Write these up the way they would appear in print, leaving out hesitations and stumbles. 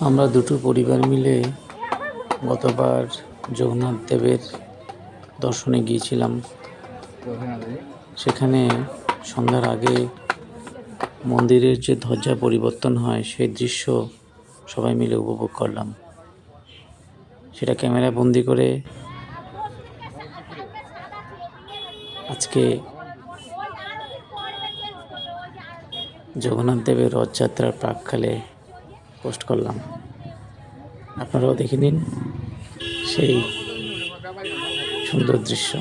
আমরা দুটো পরিবার মিলে গতবার জগন্নাথ দেবের দর্শনে গিয়েছিলাম। সেখানে সন্ধ্যার আগে মন্দিরের যে ধ্বজা পরিবর্তন হয় সেই দৃশ্য সবাই মিলে উপভোগ করলাম। সেটা ক্যামেরা বন্দি করে আজকে জগন্নাথ দেবের রথযাত্রার প্রাক্কালে পোস্ট করলাম। আপনারাও দেখে নিন সেই সুন্দর দৃশ্য।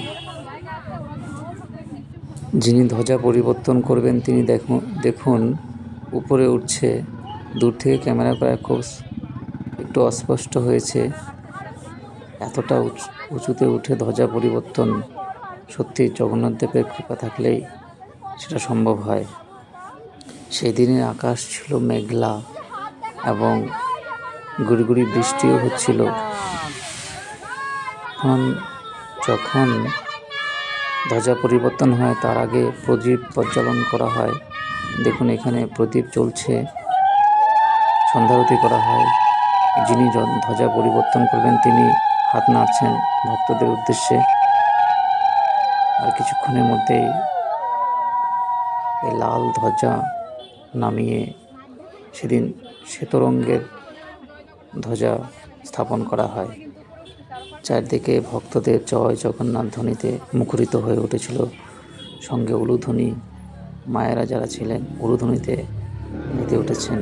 যিনি ধ্বজা পরিবর্তন করবেন তিনি দেখুন উপরে উঠছে। দূর থেকে ক্যামেরা প্রায় খুব একটু অস্পষ্ট হয়েছে। এতটা উঁচুতে উঠে ধ্বজা পরিবর্তন সত্যি জগন্নাথ দেবের কৃপা থাকলেই সেটা সম্ভব হয়। সেই দিনের আকাশ ছিল মেঘলা এবং গুড়ি গুড়ি বৃষ্টিও হচ্ছিল। যখন ধ্বজা পরিবর্তন হয় তার আগে প্রদীপ প্রজ্বলন করা হয়। দেখুন এখানে প্রদীপ জ্বলছে, সন্ধ্যারতি করা হয়। যিনি ধ্বজা পরিবর্তন করবেন তিনি হাত নাড়ছেন ভক্তদের উদ্দেশ্যে। আর কিছুক্ষণের মধ্যেই এই লাল ধ্বজা নামিয়ে সেদিন শ্বেতরঙ্গের ধ্বজা স্থাপন করা হয়। চারদিকে ভক্তদের জয় জগন্নাথ ধ্বনিতে মুখরিত হয়ে উঠেছিল। সঙ্গে উলুধ্বনি, মায়েরা যারা ছিলেন উলুধ্বনিতে মেতে উঠেছেন।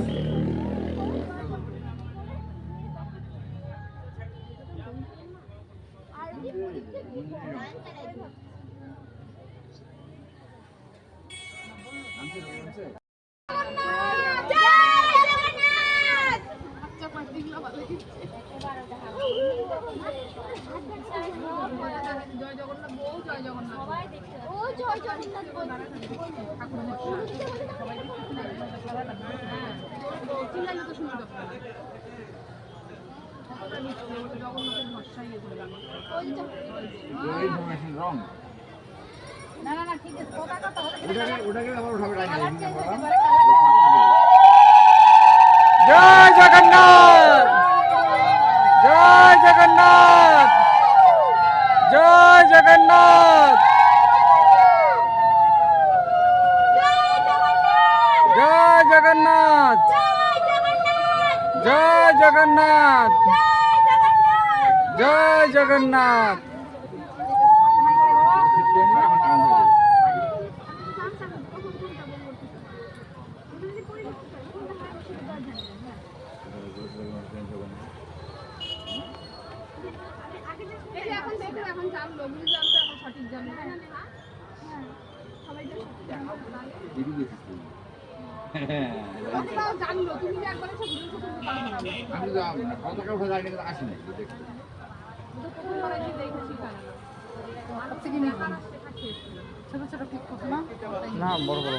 জয় জগন্নাথ বউ, জয় জগন্নাথ সবাই দেখতে ও জয় জগন্নাথ বউ ঠাকুর সবাই চিল্লালে তো শুনতে পাবে জগন্নাথের ভরসাই রং না না না ঠিক আছে কথা কথা ওটাকে আবার উঠাবে জয় জগন্নাথ, জয় জগন্নাথ, জয় জগন্নাথ, জয় জগন্নাথ, জয় জগন্নাথ, জয় জগন্নাথ। এখন জানলো বুঝলাম তো এখন সঠিক জানলো জানলো তুমি যে একবার আসিনি ছোট ছোট পিক না বড় বড়